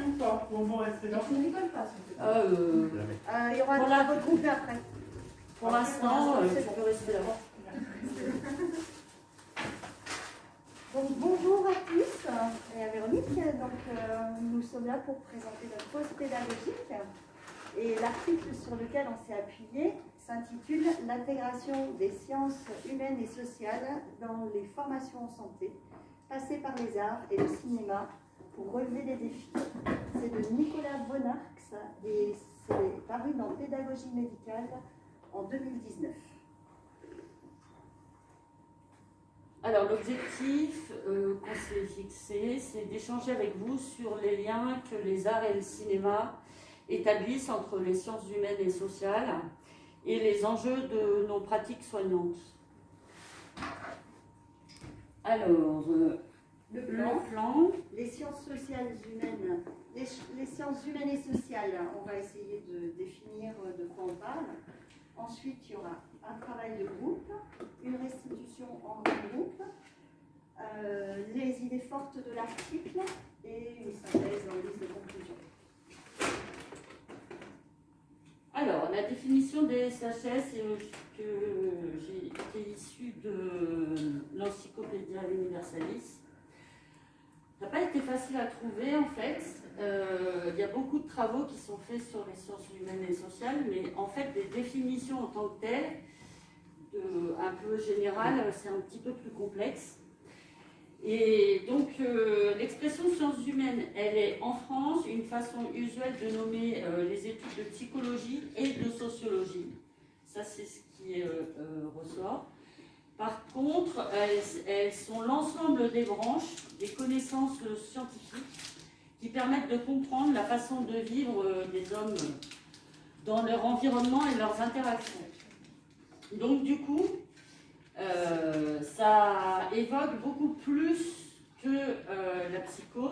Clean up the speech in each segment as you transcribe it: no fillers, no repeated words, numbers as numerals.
ou pas? Bon, bon, restez là. Je ne rigole pas, s'il te plaît. Il y aura Voilà. un regroupé après. Pour l'instant, tu peux rester là. Donc bonjour à tous et à Véronique. Donc, nous sommes là pour présenter notre pause pédagogique. Et l'article sur lequel on s'est appuyé s'intitule « L'intégration des sciences humaines et sociales dans les formations en santé, passées par les arts et le cinéma pour relever des défis ». C'est de Nicolas Bonarx et c'est paru dans Pédagogie médicale en 2019. Alors, l'objectif qu'on s'est fixé, c'est d'échanger avec vous sur les liens que les arts et le cinéma établissent entre les sciences humaines et sociales et les enjeux de nos pratiques soignantes. Alors, Le le plan, plan, les sciences sociales humaines, les sciences humaines et sociales, on va essayer de définir de quoi on parle. Ensuite, il y aura un travail de groupe, une restitution en grand groupe, les idées fortes de l'article et une synthèse en liste de conclusion. alors, la définition des SHS qui est issue de l'Encyclopédia Universalis. Ça n'a pas été facile à trouver en fait. Il y a beaucoup de travaux qui sont faits sur les sciences humaines et sociales, mais en fait, des définitions en tant que telles, un peu générales, c'est un petit peu plus complexe. Et donc, l'expression sciences humaines, elle est en France une façon usuelle de nommer les études de psychologie et de sociologie. Ça, c'est ce qui ressort. Par contre, elles sont l'ensemble des branches, des connaissances scientifiques qui permettent de comprendre la façon de vivre des hommes dans leur environnement et leurs interactions. Donc, du coup, ça évoque beaucoup plus que la psycho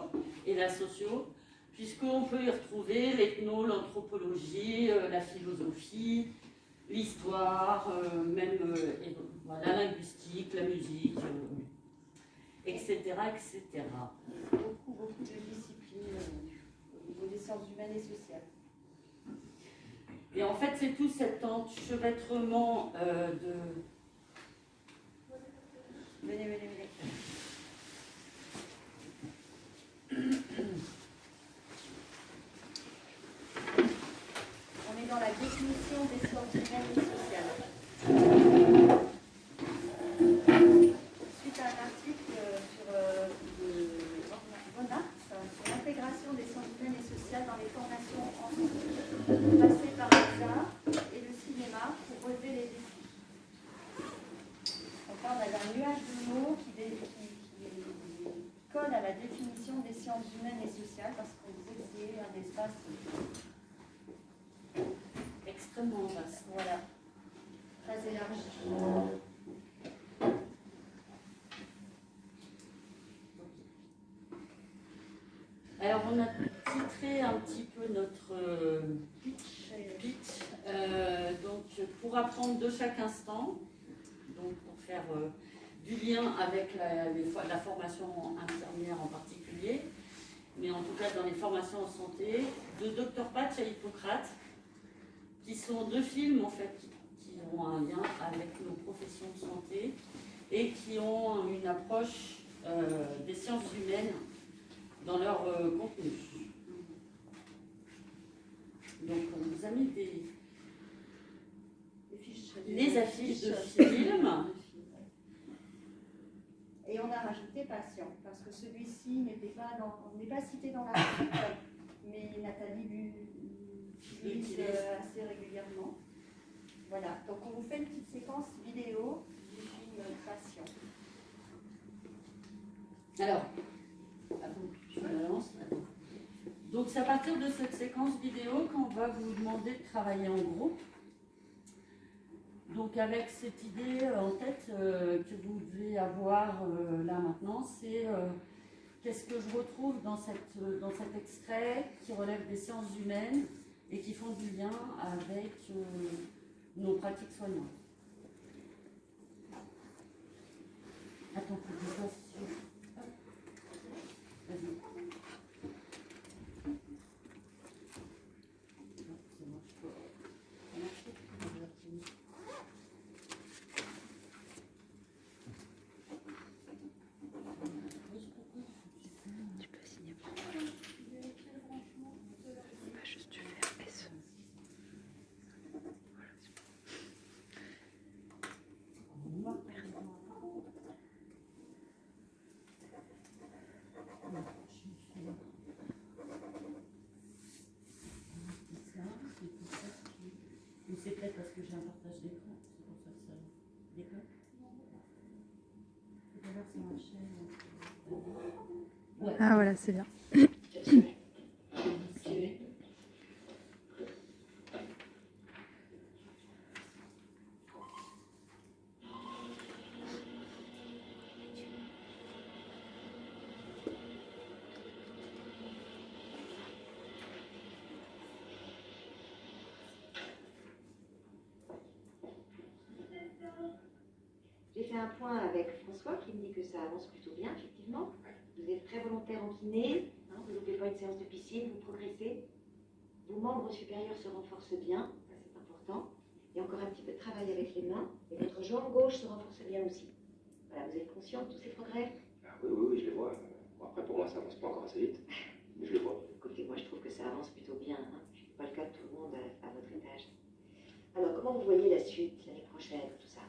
et la socio, puisqu'on peut y retrouver l'ethno, l'anthropologie, la philosophie, l'histoire, même la linguistique, la musique, etc., etc. Beaucoup de disciplines au niveau des sciences humaines et sociales. Et en fait, c'est tout cet enchevêtrement de... Venez. On est dans la définition des sciences humaines et sociales. Suite à un article sur Bonarx, sur l'intégration des sciences humaines et sociales dans les formations en santé, passées par les arts et le cinéma pour relever les défis. Donc là, on a un nuage de mots qui colle à la définition des sciences humaines et sociales parce qu'on disait que c'est un espace extrêmement vaste. voilà, très élargi. Alors, on a titré un petit peu notre pitch, donc pour apprendre de chaque instant, donc pour faire du lien avec la formation infirmière en particulier, mais en tout cas dans les formations en santé, de Dr Patch à Hippocrate, qui sont deux films en fait qui ont un lien avec nos professions de santé et qui ont une approche des sciences humaines dans leur contenu. Donc on vous a mis les affiches de films. Et on a rajouté patient, parce que celui-ci n'est pas cité dans l'article, mais Nathalie l'utilise assez régulièrement. Voilà, donc on vous fait une petite séquence vidéo du film Patient. Alors, je me lance. Donc c'est à partir de cette séquence vidéo qu'on va vous demander de travailler en groupe. Donc avec cette idée en tête que vous devez avoir là maintenant, c'est qu'est-ce que je retrouve dans cet extrait qui relève des sciences humaines et qui font du lien avec nos pratiques soignantes. Attends, faut que je fasse... Vas-y. peut-être parce que j'ai un partage d'écran, c'est pour ça que ça déconne. Tout à l'heure, ça marchait. Ouais. Ah voilà, c'est bien. J'ai fait un point avec François qui me dit que ça avance plutôt bien, effectivement. Vous êtes très volontaire en kiné, hein, vous n'oubliez pas une séance de piscine, vous progressez. Vos membres supérieurs se renforcent bien, ça c'est important. Il y a encore un petit peu de travail avec les mains, et votre jambe gauche se renforce bien aussi. Voilà, vous êtes conscient de tous ces progrès? Oui, je les vois. Bon, après, pour moi, ça avance pas encore assez vite, mais je les vois. Écoutez, moi je trouve que ça avance plutôt bien. Hein. Je ne suis pas le cas de tout le monde à votre étage. Alors, comment vous voyez la suite, l'année prochaine, tout ça?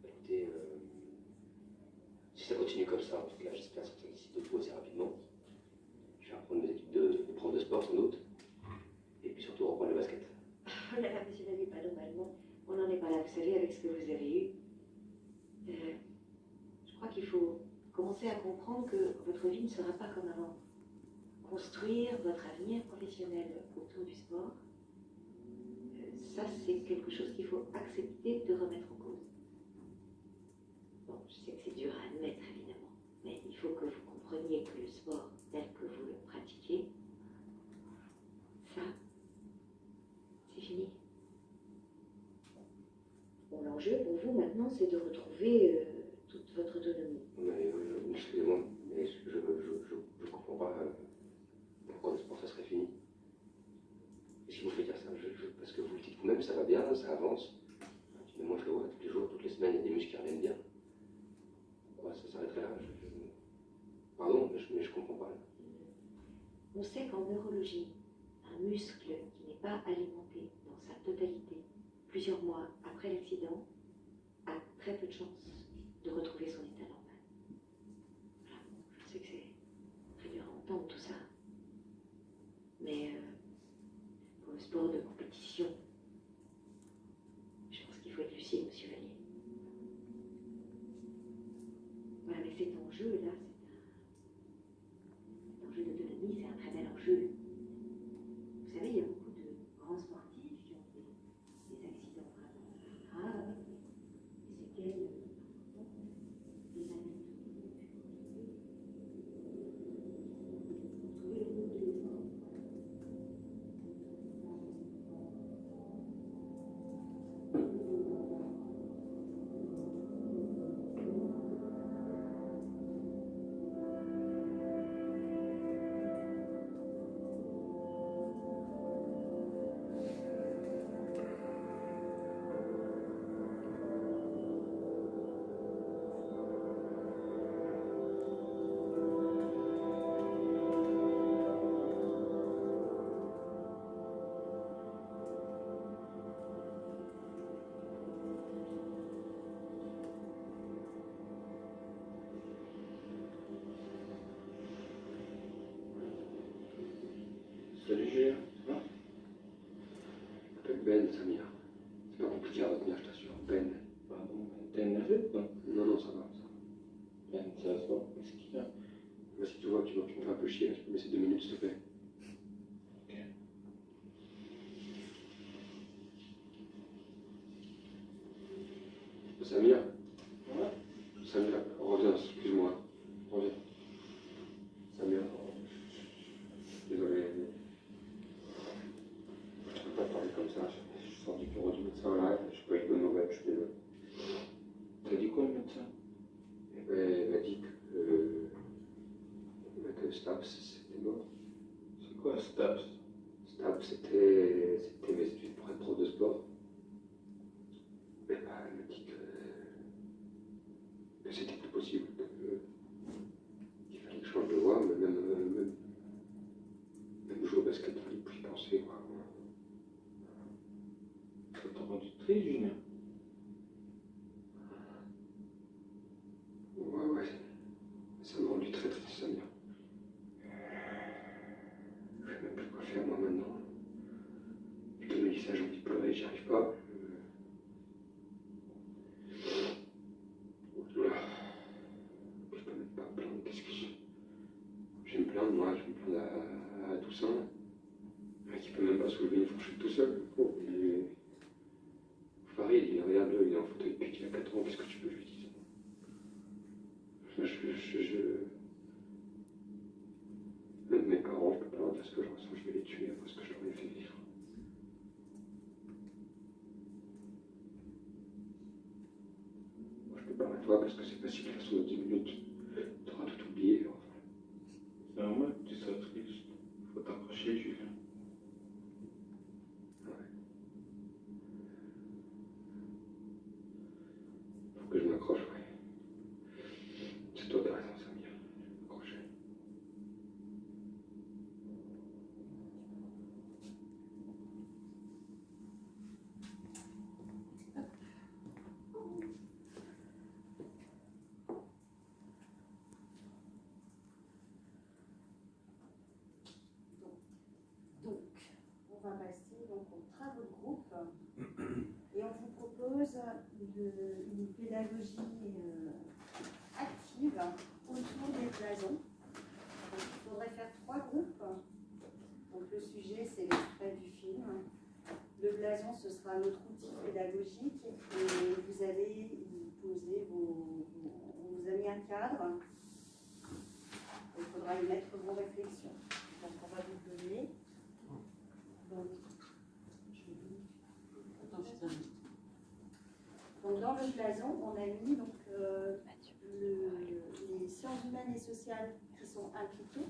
Écoutez, si ça continue comme ça, en tout cas, j'espère que ça décide de tout assez rapidement. Je vais reprendre mes études de prof de sport, sans doute. Et puis surtout reprendre le basket. Oh là là, monsieur David, pas normalement. On n'en est pas là, vous savez, avec ce que vous avez eu. Je crois qu'il faut commencer à comprendre que votre vie ne sera pas comme avant. Construire votre avenir professionnel autour du sport, ça c'est quelque chose qu'il faut accepter de remettre en cause. Bon, je sais que c'est dur à admettre évidemment, mais il faut que vous compreniez que le sport tel que vous le pratiquez, ça, c'est fini. Bon, l'enjeu pour vous maintenant, c'est de retrouver toute votre autonomie. Mais, excusez-moi, mais je comprends pas pourquoi le sport, ça serait fini. Et si vous faites dire ça, parce que vous le dites vous-même, ça va bien, ça avance. Mais moi, je le vois tous les jours, toutes les semaines, il y a des muscles qui reviennent bien. Pourquoi ça s'arrêterait là? Pardon, mais je comprends pas. On sait qu'en neurologie, un muscle qui n'est pas alimenté dans sa totalité, plusieurs mois après l'accident, a très peu de chances de retrouver son état normal. Voilà, je sais que c'est très dur à entendre tout ça. Mais pour le sport de compétition, je pense qu'il faut être lucide, monsieur Valier. Voilà, mais cet enjeu-là, cet enjeu d'autonomie, c'est un très bel enjeu. Vous savez, il y a beaucoup de grands sportifs qui ont des accidents vraiment graves, des séquelles importantes, des années. Vous trouvez le monde de l'effort. Salut Julien, ça va? Je m'appelle Ben, Samir. C'est pas compliqué à retenir, je t'assure. Ben. Pardon, t'es énervé quoi? Non, ça va. Ben, ça va se voir. Qu'est-ce qu'il y a? Moi, si tu vois que tu me fais un peu chier, là, tu peux me laisser 2 minutes, s'il te plaît. Ok. Samir, Ouais. Samir, reviens, excuse-moi. Reviens. Samir, désolé. Je peux pas te parler comme ça. Je suis sorti du bureau du médecin là, je peux pas eu de bonnes nouvelles, je suis désolé. T'as dit quoi le médecin? Eh ben, il m'a dit que STAPS, c'était mort. C'est quoi STAPS? STAPS, c'était mes études pour être prof de sport. Et ben, elle m'a dit que c'était plus possible, qu'il fallait que je change de voie, mais même jouer au basket, il fallait plus y penser, quoi. Ça t'a rendu triste, Julien? Ouais, ça m'a rendu très triste, Samir. Je sais même plus quoi faire, moi, maintenant. Je te me dis ça, j'ai envie de pleurer, j'y arrive pas. pas soulever une fourchette tout seul. Oh, Farid, regarde-le, il est en fauteuil depuis qu'il a 4 ans, qu'est-ce que tu peux lui dire? Même mes parents, je peux pas leur dire ce que je ressens, je vais les tuer après ce que je leur ai fait vivre. Moi, je peux pas à toi parce que c'est facile, de toute façon, dans 10 minutes, tu auras tout oublié. Enfin. C'est normal que tu sois triste. Faut t'accrocher, Julien. Ouais. Faut que je m'accroche, ouais. C'est toi qui as raison, Samir. Accrocher. Donc, on va passer donc, aux travaux de groupe et on vous propose une pédagogie active autour des blasons. Donc, il faudrait faire 3 groupes. Donc, le sujet, c'est l'extrait du film. Le blason, ce sera notre outil pédagogique et vous allez y poser on vous a mis un cadre. Il faudra y mettre vos réflexions. Donc, on va vous donner. Donc, dans le blason, on a mis donc, les sciences humaines et sociales qui sont impliquées,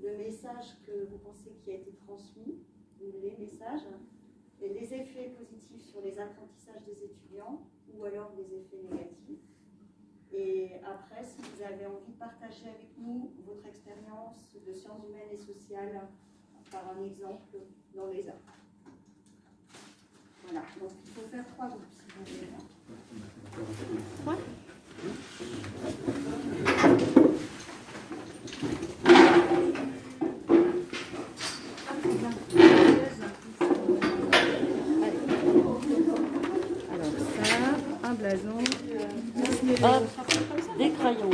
le message que vous pensez qui a été transmis, ou les messages, et les effets positifs sur les apprentissages des étudiants, ou alors les effets négatifs. Et après, si vous avez envie de partager avec nous votre expérience de sciences humaines et sociales par un exemple dans les arts. Voilà, donc il faut faire 3 groupes si vous voulez. 3 Alors ça, un blason. Des crayons.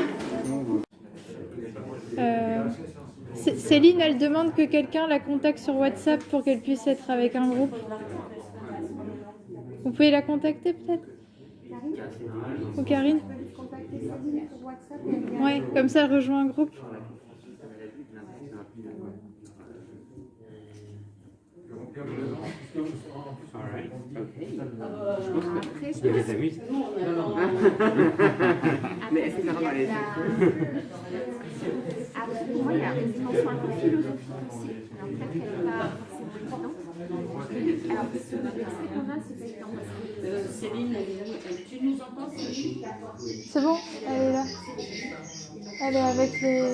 Céline, elle demande que quelqu'un la contacte sur WhatsApp pour qu'elle puisse être avec un groupe. Vous pouvez la contacter peut-être? Ou Karine? Ouais, comme ça elle rejoint un groupe. Après, je les amuse. Mais c'est normal. Après, pour moi, il y a une dimension un peu philosophique aussi. Alors, peut-être qu'elle n'est pas forcément évidente. Alors, ce que qu'on a, c'est pas évident. Céline, tu nous entends, Céline? C'est bon, elle est là. Elle est avec les...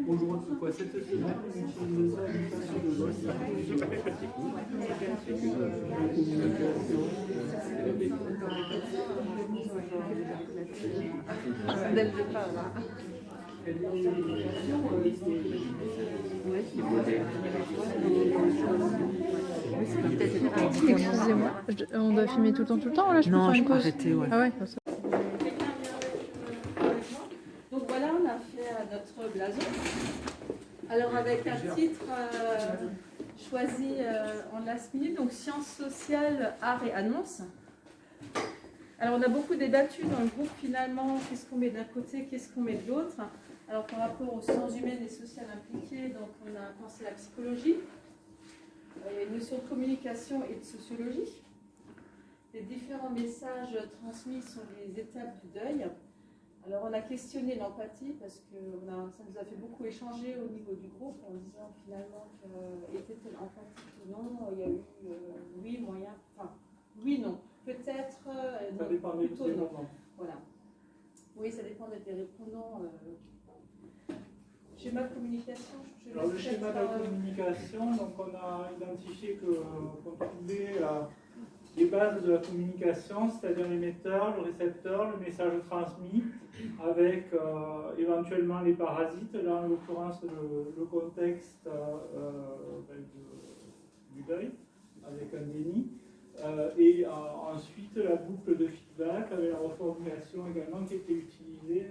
Aujourd'hui, quoi, cette semaine, dès le départ, là. Excusez-moi, on doit filmer tout le temps là, je peux faire une pause. Arrêter, ouais. Ah ouais, comme ça. Donc voilà, on a fait notre blason. Alors avec un titre choisi en last minute, donc sciences sociales, art et annonces. Alors on a beaucoup débattu dans le groupe finalement, qu'est-ce qu'on met d'un côté, qu'est-ce qu'on met de l'autre. Alors par rapport aux sciences humaines et sociales impliquées, donc on a pensé à la psychologie, les notions de communication et de sociologie. Les différents messages transmis sont les étapes du deuil. Alors on a questionné l'empathie parce que ça nous a fait beaucoup échanger au niveau du groupe en disant finalement était-elle empathique ou non. Il y a eu oui, moyen, enfin oui, non, peut-être Ça dépend des plutôt non. moments. Voilà. Oui, ça dépend des répondants. Schéma de communication. Alors le schéma de communication, donc on a identifié qu'on trouvait les bases de la communication, c'est-à-dire l'émetteur, le récepteur, le message transmis, avec éventuellement les parasites, là en l'occurrence le contexte du deuil, avec un déni, et ensuite la boucle de feedback avec la reformulation également qui était utilisée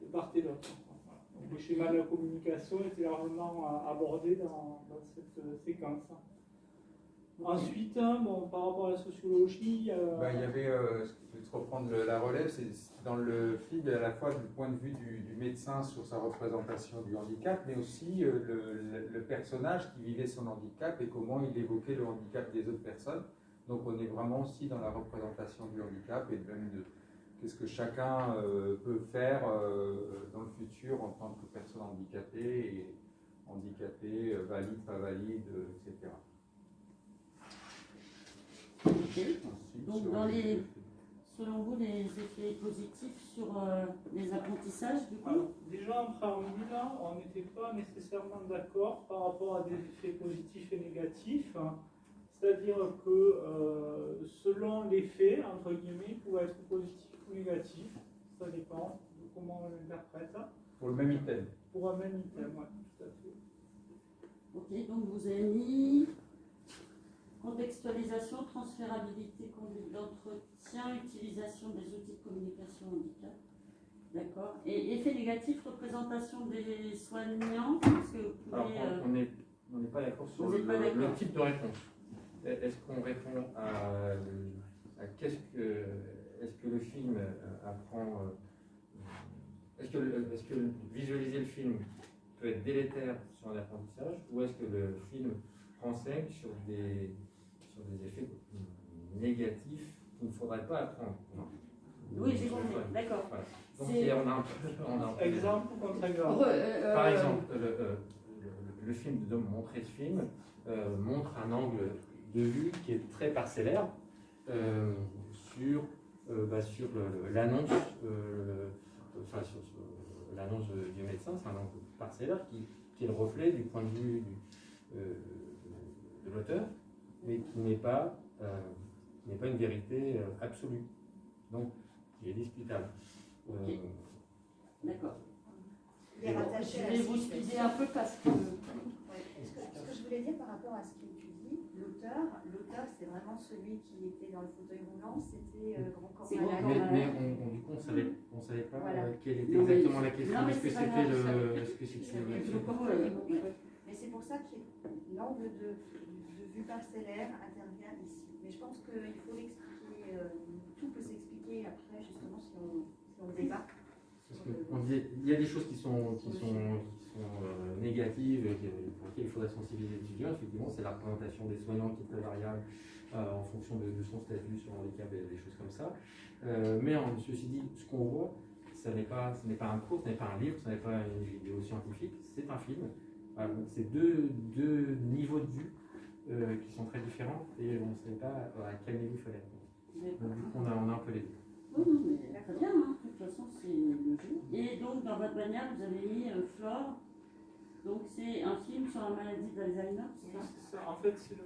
de part et d'autre. Voilà. Donc, le schéma de la communication était largement abordé dans cette séquence. Ensuite, bon, par rapport à la sociologie, il y avait, je vais te reprendre la relève, c'est dans le film, il y a à la fois du point de vue du médecin sur sa représentation du handicap, mais aussi le personnage qui vivait son handicap et comment il évoquait le handicap des autres personnes. Donc on est vraiment aussi dans la représentation du handicap et même de qu'est-ce que chacun peut faire dans le futur en tant que personne handicapée, valide, pas valide, etc. Okay. Donc, selon vous, les effets positifs sur les apprentissages, du coup? Alors, déjà en préambule, on n'était pas nécessairement d'accord par rapport à des effets positifs et négatifs. C'est-à-dire que selon les faits, entre guillemets, il pouvait être positif ou négatif. Ça dépend de comment on l'interprète. Pour le même item. Pour un même item, oui, tout à fait. Ok, donc vous avez mis contextualisation, transférabilité, conduite d'entretien, utilisation des outils de communication handicap. D'accord. Et effet négatif, représentation des soignants. Parce que vous pouvez, alors, on n'est pas d'accord sur le type de réponse. Est-ce qu'on répond à qu'est-ce que est-ce que le film apprend est-ce que visualiser le film peut être délétère sur l'apprentissage ou est-ce que le film renseigne sur des effets négatifs qu'il ne faudrait pas apprendre? Oui, j'ai compris, d'accord. Voilà. Donc on a un peu exemple ou contre-exemple. Par exemple, le film de montrer ce film montre un angle de vue qui est très parcellaire sur l'annonce sur l'annonce du médecin. C'est un angle parcellaire qui est le reflet du point de vue de l'auteur, mais qui n'est pas une vérité absolue, donc qui est discutable. Okay. D'accord. Il est rattaché je vais vous expliquer un peu parce que... Ce que je voulais dire par rapport à ce que tu dis, l'auteur c'est vraiment celui qui était dans le fauteuil roulant, c'était Grand Corps Malade. Mais du coup, on savait pas voilà. quelle était exactement la question. Est-ce que c'était Mais c'est pour ça que l'angle de vue parcellaire intervient ici. Mais je pense qu'il faut l'expliquer, tout peut s'expliquer après, justement, si on débat. Parce qu'on disait, il y a des choses qui sont négatives, pour lesquelles il faudrait sensibiliser les étudiants. Effectivement, c'est la représentation des soignants qui est très variable en fonction de son statut sur le handicap et des choses comme ça. Mais ceci dit, ce qu'on voit, ce n'est pas un cours, ce n'est pas un livre, ce n'est pas une vidéo scientifique, c'est un film. Voilà, c'est deux niveaux de vue qui sont très différents et on ne sait pas à quel niveau il fallait répondre. Donc, du coup, on a un peu les deux. Oui, mais très bien, hein. De toute façon, c'est logique. Et donc, dans votre bannière, vous avez mis Flore. Donc, c'est un film sur la maladie d'Alzheimer, c'est ça? C'est ça. En fait, c'est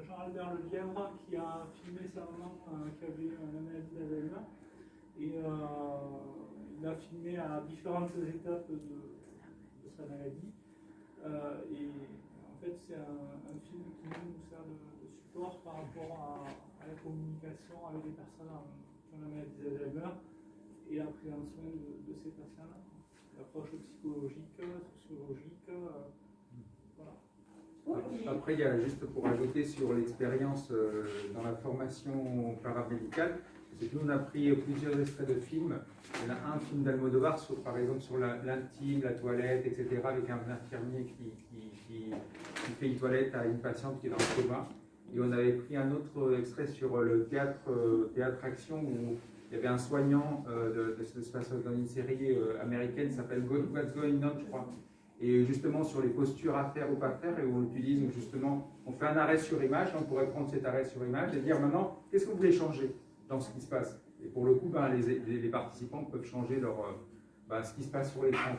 Jean-Albert Lelièvre qui a filmé sa maman qui avait la maladie d'Alzheimer. Et il a filmé à différentes étapes de sa maladie. Et en fait, c'est un film qui nous sert de support par rapport à la communication avec les personnes qui ont la maladie d'Alzheimer et la prise en soin de ces personnes-là. L'approche psychologique, sociologique, voilà. Après, il y a juste pour ajouter sur l'expérience dans la formation paramédicale, c'est que nous on a pris plusieurs extraits de films. Il y en a un film d'Almodovar, par exemple sur l'intime, la toilette, etc., avec un infirmier qui fait une toilette à une patiente qui est dans le coma. Et on avait pris un autre extrait sur le théâtre-action où il y avait un soignant ça se passe dans une série américaine qui s'appelle What's Going On, je crois. Et justement sur les postures à faire ou pas faire, et où on utilise justement, on fait un arrêt sur image, on pourrait prendre cet arrêt sur image et dire maintenant, qu'est-ce que vous voulez changer dans ce qui se passe? Et pour le coup, les participants peuvent changer ce qui se passe sur l'écran.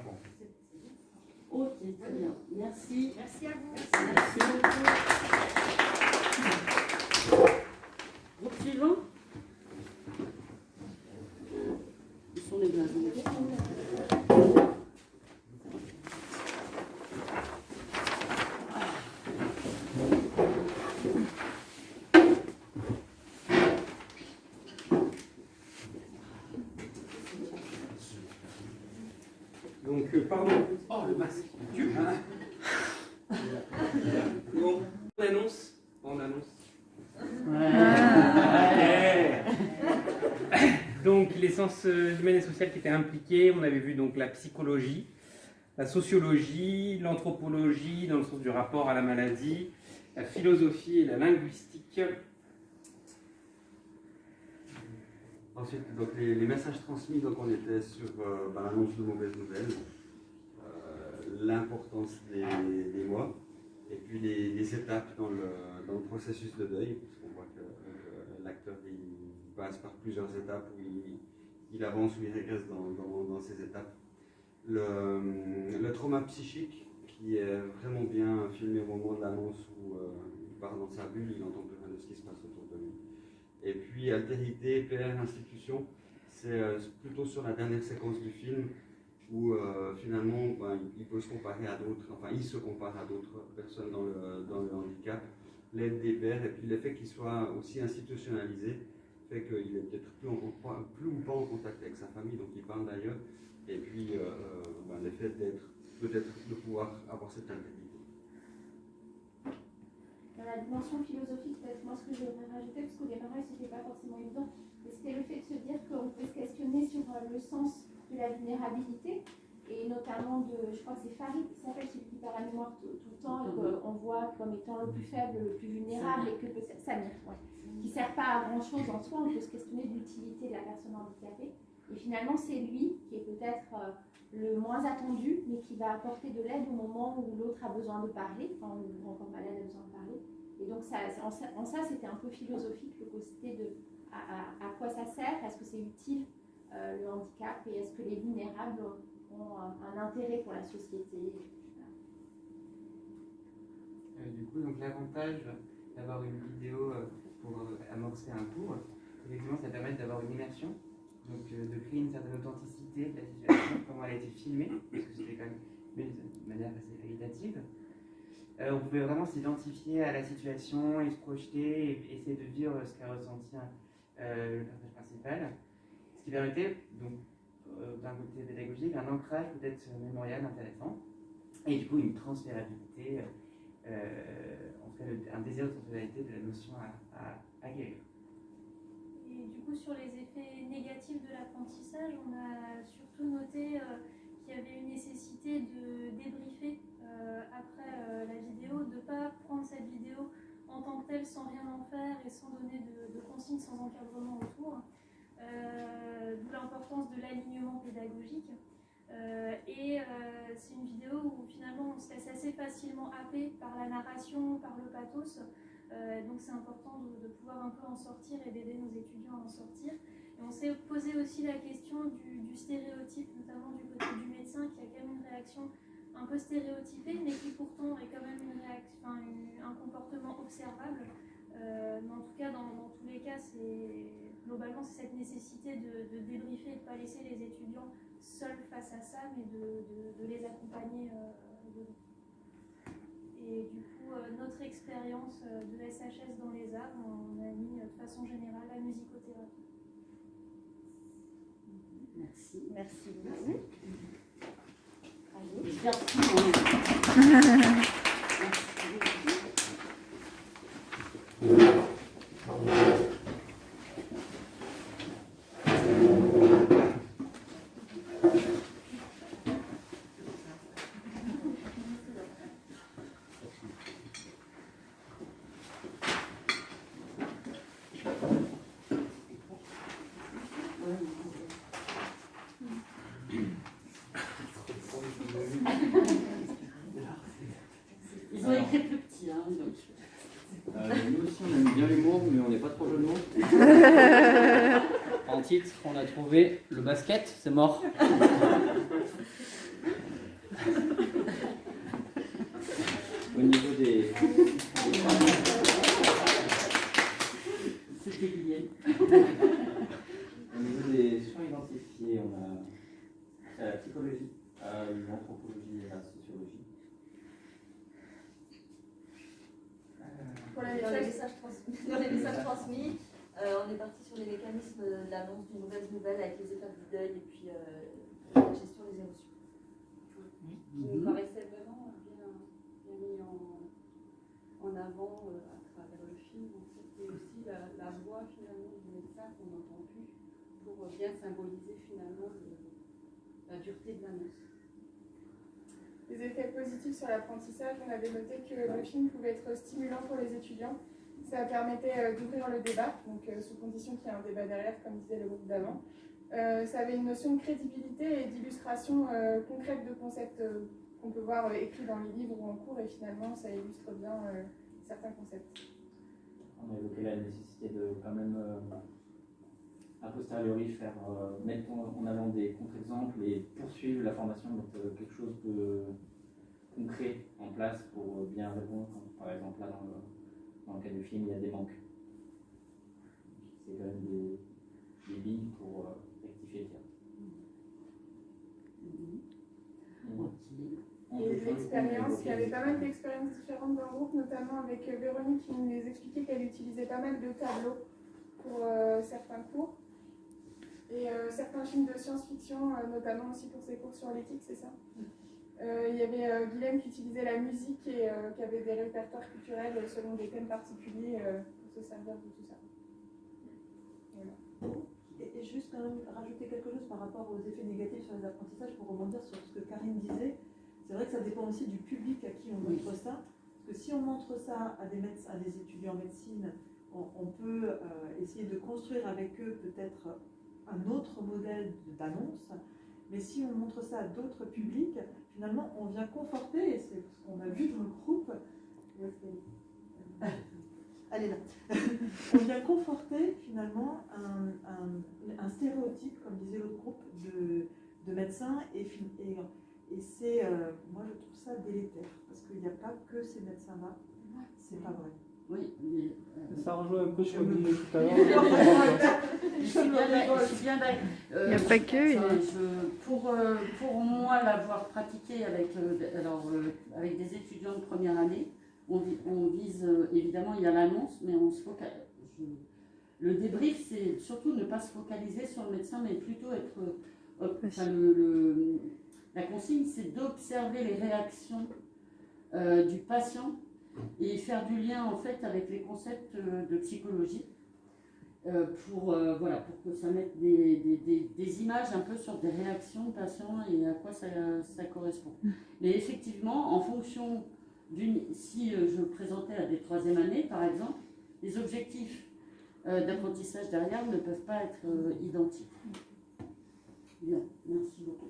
Ok, très bien. Merci. Merci à vous. Merci beaucoup. Groupe suivant. Où sont les blasons? Donc, pardon. Oh, le masque. Dieu. Bon, on annonce. Ouais. Donc, les sciences humaines et sociales qui étaient impliquées, on avait vu donc la psychologie, la sociologie, l'anthropologie dans le sens du rapport à la maladie, la philosophie et la linguistique. Ensuite, donc les messages transmis, donc on était sur l'annonce de mauvaises nouvelles, l'importance des mois, et puis les étapes dans le processus de deuil, parce qu'on voit que l'acteur il passe par plusieurs étapes où il avance ou il régresse dans ces étapes. Le trauma psychique, qui est vraiment bien filmé au moment de l'annonce où il part dans sa bulle, il n'entend plus rien de ce qui se passe autour de lui. Et puis altérité, PR, institution, c'est plutôt sur la dernière séquence du film où finalement il peut se comparer à d'autres, enfin il se compare à d'autres personnes dans le handicap, l'aide des pairs et puis le fait qu'il soit aussi institutionnalisé fait qu'il est peut-être plus ou pas en contact avec sa famille, donc il parle d'ailleurs, et puis le fait de pouvoir avoir cette intégrité. Dans la dimension philosophique, peut-être moi ce que j'aimerais rajouter, parce qu'au démarrage c'était pas forcément évident, c'était le fait de se dire qu'on peut se questionner sur le sens de la vulnérabilité, et notamment je crois que c'est Farid qui s'appelle, celui qui perd la mémoire tout le temps, et qu'on voit comme étant le plus faible, le plus vulnérable, et que Samir, qui ne sert pas à grand chose en soi, on peut se questionner de l'utilité de la personne handicapée, et finalement c'est lui qui est peut-être le moins attendu, mais qui va apporter de l'aide au moment où l'autre a besoin de parler, quand le encore malade a besoin de parler. Et donc en ça c'était un peu philosophique, le côté de à quoi ça sert, est-ce que c'est utile le handicap, et est-ce que les vulnérables ont un intérêt pour la société. Du coup, donc l'avantage d'avoir une vidéo pour amorcer un cours, effectivement ça permet d'avoir une immersion, donc de créer une certaine authenticité de la situation, comment elle a été filmée, parce que c'était quand même de manière assez qualitative. On pouvait vraiment s'identifier à la situation et se projeter et essayer de vivre ce qu'a ressenti le personnage principal, ce qui permettait donc d'un côté pédagogique un ancrage peut-être mémorial intéressant et du coup une transférabilité, en tout cas un désir de transférabilité de la notion à guérir. Et du coup sur les effets négatifs de l'apprentissage, on a surtout noté qu'il y avait une nécessité de débriefer après la vidéo, de ne pas prendre cette vidéo en tant que telle sans rien en faire et sans donner de consignes, sans encadrement autour. D'où l'importance de l'alignement pédagogique. C'est une vidéo où finalement on se laisse assez facilement happer par la narration, par le pathos. Donc c'est important de pouvoir un peu en sortir et d'aider nos étudiants à en sortir. Et on s'est posé aussi la question du stéréotype, notamment du côté du médecin qui a quand même une réaction un peu stéréotypée, mais qui pourtant est quand même un comportement observable. Mais en tout cas, dans tous les cas, globalement, c'est cette nécessité de débriefer et de ne pas laisser les étudiants seuls face à ça, mais de les accompagner dedans. Et du coup, notre expérience de SHS dans les arts, on a mis de façon générale la musicothérapie. Merci. Merci beaucoup. Allez. Ils ont écrit plus petit, hein, donc. Nous aussi on aime bien l'humour, mais on n'est pas trop jeu de mots. En titre, on a trouvé le basket, c'est mort. Au niveau des... C'était Guillaume. Au niveau des champs identifiés, on a la psychologie, l'anthropologie et la sociologie. Dans les messages transmis, on est parti sur les mécanismes d'annonce d'une mauvaise nouvelle avec les étapes du deuil et puis la gestion des émotions. Qui nous paraissait vraiment bien mis en avant à travers le film. En fait, et aussi la voix finalement du médecin qu'on n'entend plus pour bien symboliser finalement la dureté de l'annonce. Les effets positifs sur l'apprentissage, on avait noté que le film pouvait être stimulant pour les étudiants. Ça permettait d'ouvrir le débat, donc sous condition qu'il y ait un débat derrière, comme disait le groupe d'avant. Ça avait une notion de crédibilité et d'illustration concrète de concepts qu'on peut voir écrits dans les livres ou en cours, et finalement ça illustre bien certains concepts. On a évoqué la nécessité de quand même a posteriori mettre en avant des contre-exemples et poursuivre la formation, donc quelque chose de concret en place pour bien répondre, quand, par exemple là dans le cas du film il y a des manques. C'est quand même des billes pour rectifier le tir. Et l'expérience, il y avait pas mal d'expériences différentes dans le groupe, notamment avec Véronique qui nous expliquait qu'elle utilisait pas mal de tableaux pour certains cours. Et certains films de science-fiction, notamment aussi pour ses cours sur l'éthique, c'est ça. Il y avait Guilhem qui utilisait la musique et qui avait des répertoires culturels selon des thèmes particuliers pour se servir de tout ça. Voilà. Et juste quand même rajouter quelque chose par rapport aux effets négatifs sur les apprentissages pour rebondir sur ce que Karine disait. C'est vrai que ça dépend aussi du public à qui on montre ça. Parce que si on montre ça à des étudiants en médecine, on peut essayer de construire avec eux peut-être un autre modèle d'annonce. Mais si on montre ça à d'autres publics, finalement on vient conforter, et c'est ce qu'on a vu dans le groupe, allez là, on vient conforter finalement un stéréotype, comme disait l'autre groupe, de médecins, et c'est, moi je trouve ça délétère, parce qu'il n'y a pas que ces médecins-là, c'est pas vrai. Oui, mais ça rejoint un peu sur le disait tout à l'heure. Je suis bien d'accord. Il n'y a pas que. Pour moi, l'avoir pratiqué avec des étudiants de première année, on vise, évidemment, il y a l'annonce, mais on se focalise. Le débrief, c'est surtout ne pas se focaliser sur le médecin, mais plutôt être. La consigne, c'est d'observer les réactions du patient et faire du lien en fait avec les concepts de psychologie pour que ça mette des images un peu sur des réactions patients et à quoi ça correspond. Mais effectivement, en fonction si je présentais à des troisième années par exemple, les objectifs d'apprentissage derrière ne peuvent pas être identiques. Bien, merci beaucoup.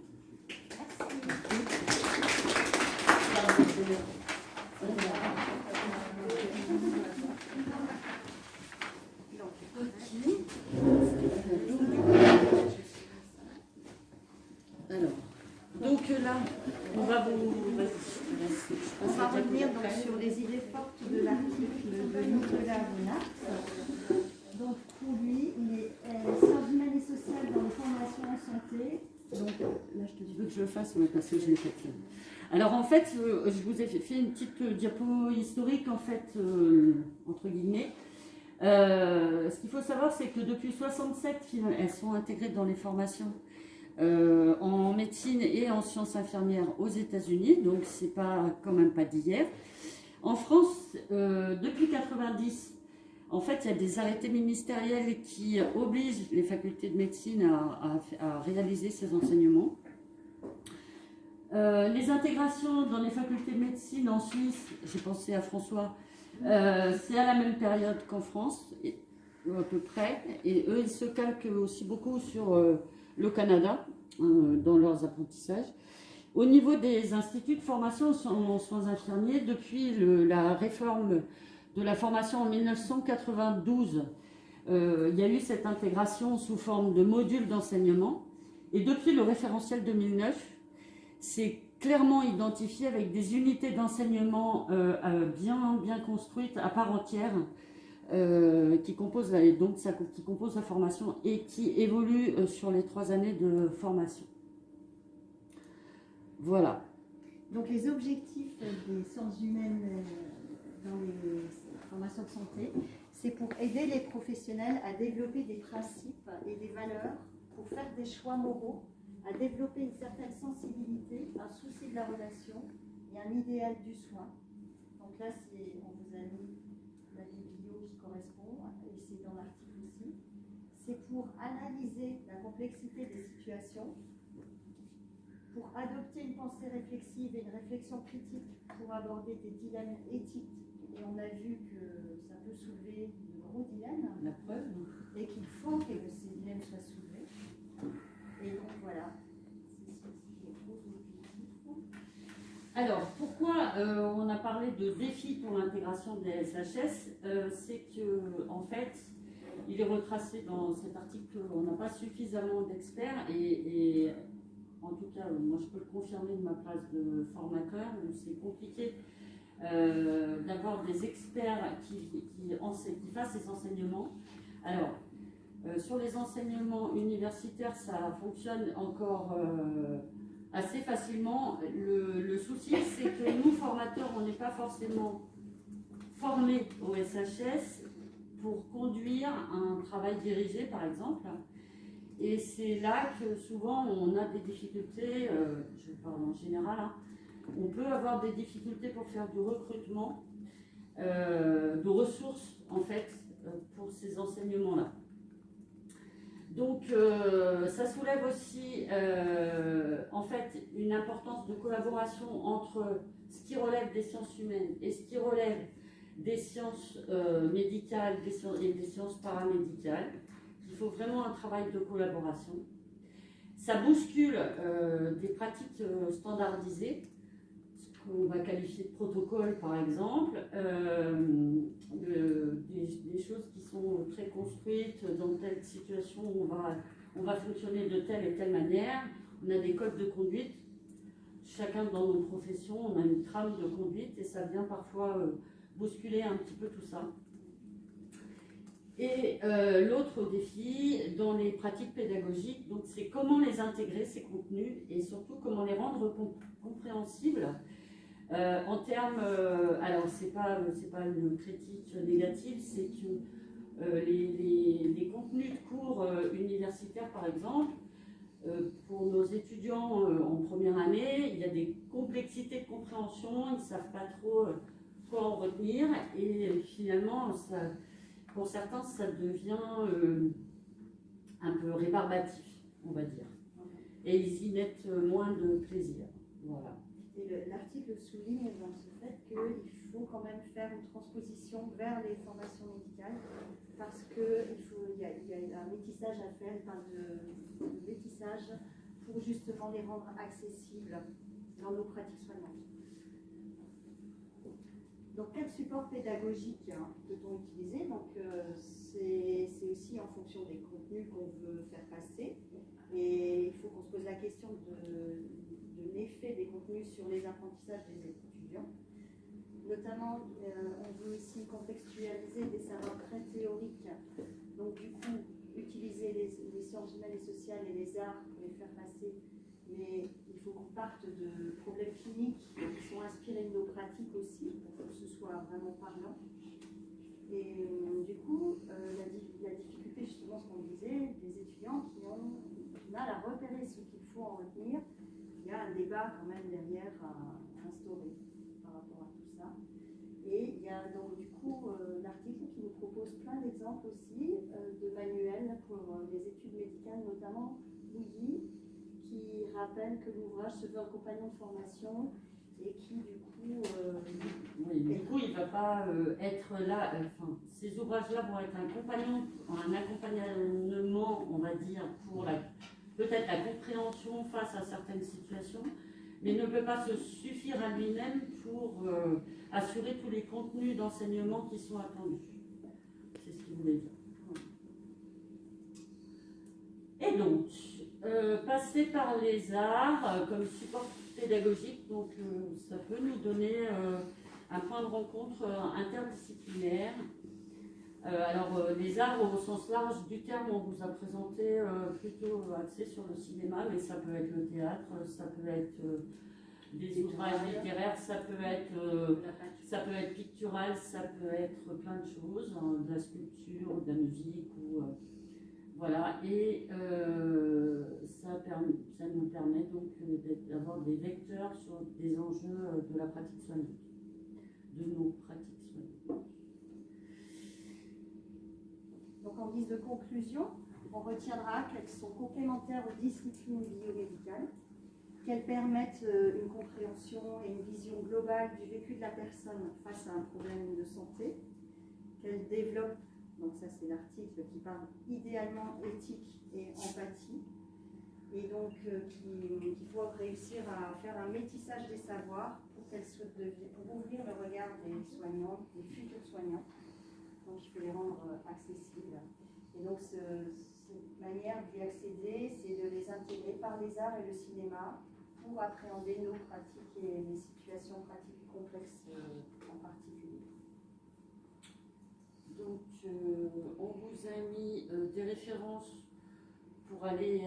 Alors, donc là, on va revenir donc sur les idées fortes de l'article de Nicolas Bonat. Donc pour lui, il est sciences humaines et sociales dans les formations en santé. Donc là, je te dis que je le fasse, mais parce que je l'ai fait. Alors en fait, je vous ai fait une petite diapo historique, en fait, entre guillemets. Ce qu'il faut savoir, c'est que depuis 67, elles sont intégrées dans les formations en médecine et en sciences infirmières aux États-Unis, donc c'est quand même pas d'hier. En France, depuis 90, en fait, il y a des arrêtés ministériels qui obligent les facultés de médecine à réaliser ces enseignements. Les intégrations dans les facultés de médecine en Suisse, j'ai pensé à François, c'est à la même période qu'en France, à peu près, et eux, ils se calquent aussi beaucoup sur le Canada dans leurs apprentissages. Au niveau des instituts de formation en soins infirmiers, depuis la réforme de la formation en 1992, il y a eu cette intégration sous forme de modules d'enseignement, et depuis le référentiel 2009, c'est clairement identifié avec des unités d'enseignement bien construites à part entière, qui composent la formation et qui évoluent sur les 3 années de formation. Voilà. Donc les objectifs des sciences humaines dans les formations de santé, c'est pour aider les professionnels à développer des principes et des valeurs, pour faire des choix moraux, à développer une certaine sensibilité, un souci de la relation et un idéal du soin. Donc là, on vous a mis la biblio qui correspond, et c'est dans l'article aussi. C'est pour analyser la complexité des situations, pour adopter une pensée réflexive et une réflexion critique pour aborder des dilemmes éthiques. Et on a vu que ça peut soulever de gros dilemmes. La preuve. Et qu'il faut que ces dilemmes soient soulevés. Et donc voilà, c'est ceci les gros objectifs. Alors, pourquoi on a parlé de défis pour l'intégration des SHS, c'est que en fait, il est retracé dans cet article qu'on n'a pas suffisamment d'experts et en tout cas, moi je peux le confirmer de ma place de formateur, c'est compliqué d'avoir des experts qui fassent ces enseignements. Alors, sur les enseignements universitaires, ça fonctionne encore assez facilement. Le souci, c'est que nous, formateurs, on n'est pas forcément formés au SHS pour conduire un travail dirigé, par exemple. Et c'est là que souvent on a des difficultés, je parle en général, hein, on peut avoir des difficultés pour faire du recrutement de ressources en fait pour ces enseignements-là. Donc ça soulève aussi en fait une importance de collaboration entre ce qui relève des sciences humaines et ce qui relève des sciences médicales et des sciences paramédicales. Il faut vraiment un travail de collaboration. Ça bouscule des pratiques standardisées, ce qu'on va qualifier de protocole par exemple, des choses qui sont très construites, dans telle situation on va fonctionner de telle et telle manière, on a des codes de conduite, chacun dans nos professions, on a une trame de conduite et ça vient parfois bousculer un petit peu tout ça. Et l'autre défi dans les pratiques pédagogiques, donc c'est comment les intégrer, ces contenus, et surtout comment les rendre compréhensibles en termes, alors c'est pas une critique négative, c'est que les contenus de cours universitaires par exemple, pour nos étudiants en première année, il y a des complexités de compréhension, ils ne savent pas trop quoi en retenir, et finalement pour certains, ça devient un peu rébarbatif, on va dire. Et ils y mettent moins de plaisir. Voilà. Et l'article souligne dans ce fait qu'il faut quand même faire une transposition vers les formations médicales, parce qu'il y a un métissage à faire, de métissage pour justement les rendre accessibles dans nos pratiques soignantes. Donc, quel support pédagogique peut-on utiliser? Donc, c'est aussi en fonction des contenus qu'on veut faire passer. Et il faut qu'on se pose la question de l'effet des contenus sur les apprentissages des étudiants. Notamment, on veut aussi contextualiser des savoirs très théoriques. Donc, du coup, utiliser les sciences humaines et sociales et les arts pour les faire passer. Mais il faut qu'on parte de problèmes cliniques qui sont inspirés de nos pratiques aussi, pour que ce soit vraiment parlant. Et du coup, la difficulté, justement, ce qu'on disait, des étudiants qui ont du mal à repérer ce qu'il faut en retenir, il y a un débat quand même derrière à instaurer par rapport à tout ça. Et il y a donc du coup l'article qui nous propose plein d'exemples aussi de manuels pour les études médicales, notamment Bouilly, qui rappelle que l'ouvrage se veut un compagnon de formation et qui du coup... oui, du coup il ne va pas être là, ces ouvrages-là vont être un accompagnement, on va dire, pour peut-être la compréhension face à certaines situations, mais ne peut pas se suffire à lui-même pour assurer tous les contenus d'enseignement qui sont attendus. C'est ce qu'il voulait dire. Et donc, passer par les arts comme support pédagogique, donc ça peut nous donner un point de rencontre interdisciplinaire. Alors les arts au sens large du terme, on vous a présenté plutôt axé sur le cinéma, mais ça peut être le théâtre, ça peut être des ouvrages littéraires, ça peut être pictural, ça peut être plein de choses, de la sculpture, de la musique, ou voilà. Et ça nous permet donc d'avoir des vecteurs sur des enjeux de la pratique soignante, de nos pratiques soignantes. Donc en guise de conclusion, on retiendra qu'elles sont complémentaires aux disciplines biomédicales, qu'elles permettent une compréhension et une vision globale du vécu de la personne face à un problème de santé, qu'elles développent, donc ça c'est l'article qui parle idéalement éthique et empathie, et donc qu'il faut réussir à faire un métissage des savoirs pour pour ouvrir le regard des soignants, des futurs soignants. Donc il faut les rendre accessibles. Et donc cette manière d'y accéder, c'est de les intégrer par les arts et le cinéma pour appréhender nos pratiques et les situations pratiques complexes en particulier. Donc on vous a mis des références pour aller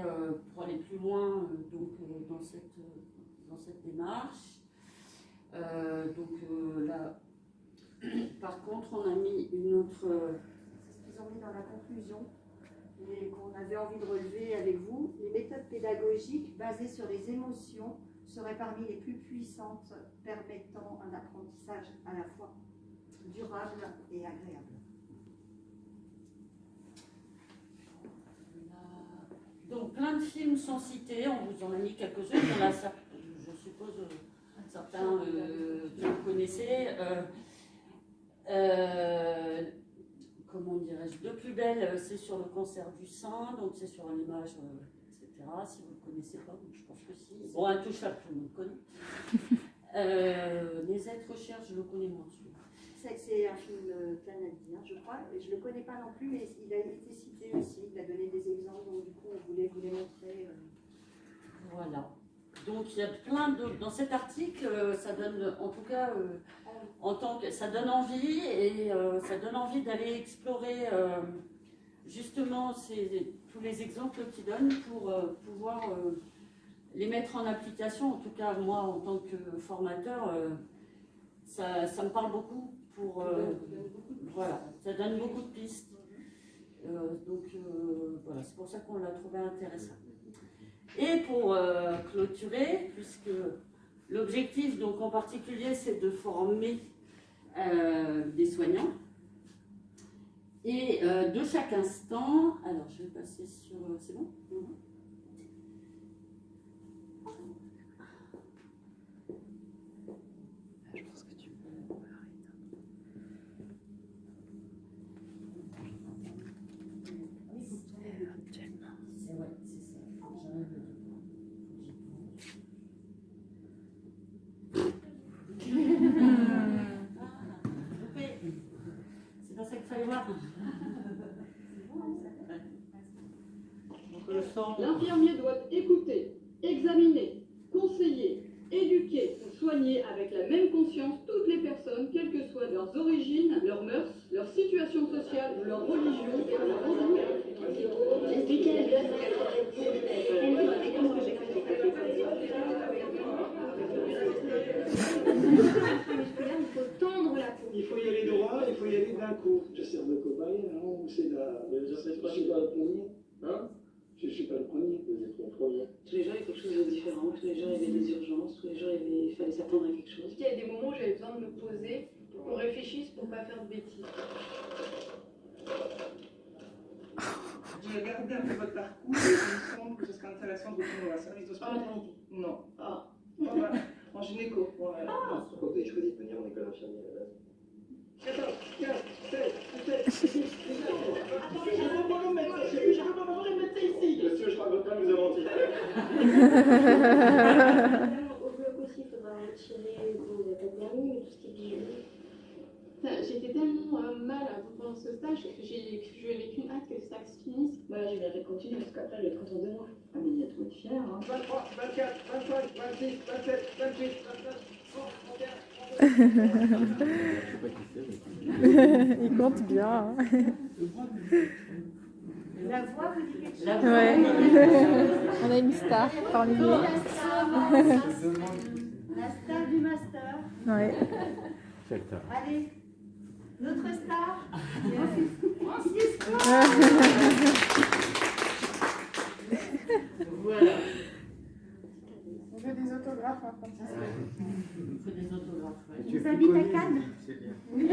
plus loin dans cette démarche. Là, par contre, on a mis une autre... C'est ce qu'ils ont mis dans la conclusion et qu'on avait envie de relever avec vous. Les méthodes pédagogiques basées sur les émotions seraient parmi les plus puissantes, permettant un apprentissage à la fois durable et agréable. Donc plein de films sont cités, on vous en a mis quelques-uns, il y en a, je suppose certains que vous connaissez. Comment dirais-je, de plus belle, c'est sur le cancer du sein, donc c'est sur l'image, etc. Si vous ne le connaissez pas, je pense que si. Bon, Intouchable, tout le monde connaît. Les êtres chers, je le connais moins celui-là. C'est un film canadien, je crois, et je ne le connais pas non plus, mais il a été cité aussi, il a donné des exemples, donc du coup on voulait vous les montrer. Voilà. Donc il y a plein de... Dans cet article, ça donne, en tout cas, ça donne envie, et ça donne envie d'aller explorer justement tous les exemples qu'ils donnent pour pouvoir les mettre en application. En tout cas, moi, en tant que formateur, ça me parle beaucoup. Voilà, ça donne beaucoup de pistes. Voilà, c'est pour ça qu'on l'a trouvé intéressant. Et pour clôturer, puisque l'objectif donc en particulier c'est de former des soignants, et de chaque instant, alors je vais passer sur, c'est bon ? Je pense que tu peux L'infirmier doit écouter, examiner, conseiller, éduquer ou soigner avec la même conscience toutes les personnes, quelles que soient leurs origines, leurs mœurs, leur situation sociale ou leur religion et leur Il faut tendre la peau. Il faut y aller droit, il faut y aller d'un coup. Je sers de cobaye, ou c'est la... Je ne suis pas le premier. Hein? Je ne suis pas le premier, vous êtes le premier. Tous les jours, il y a quelque chose de différent. Tous les jours, il y avait des urgences. Tous les jours, il fallait s'attendre à quelque chose. Il y a des moments où j'avais besoin de me poser pour qu'on réfléchisse pour ne pas faire de bêtises. J'ai regardé un peu votre parcours et il me semble que ce serait intéressant de retourner à un service d'hospitalité. Non. Ah. Voilà. En gynéco. Voilà. Ah. Pourquoi vous avez choisi de venir en école infirmière à la base? 14, 15, 16, 17, 18, 19. Attendez, je ne peux pas vous mettre ça. Je ne peux pas vous mettre ça ici. Monsieur, je ne raconte pas que nous avons dit. Au bloc aussi, il faudra retirer, vous n'avez pas permis, mais tout ce qui est bijoux. J'étais tellement mal pendant ce stage que je n'avais qu'une hâte que le stage finisse. Voilà, je vais continuer parce qu'après je vais être contente de moi. Ah mais il y a trop de fiers. Hein. 23, 24, 25, 26, 27, 28, 29, Il compte bien. Hein. La voix vous dit quelque chose? Ouais. On a une star parmi nous. La star du master. Ouais. Allez, notre star, Francisco. Voilà. On veut des autographes, hein, Francisco. Il faut des autographes. Je vous invite à Cannes. Oui.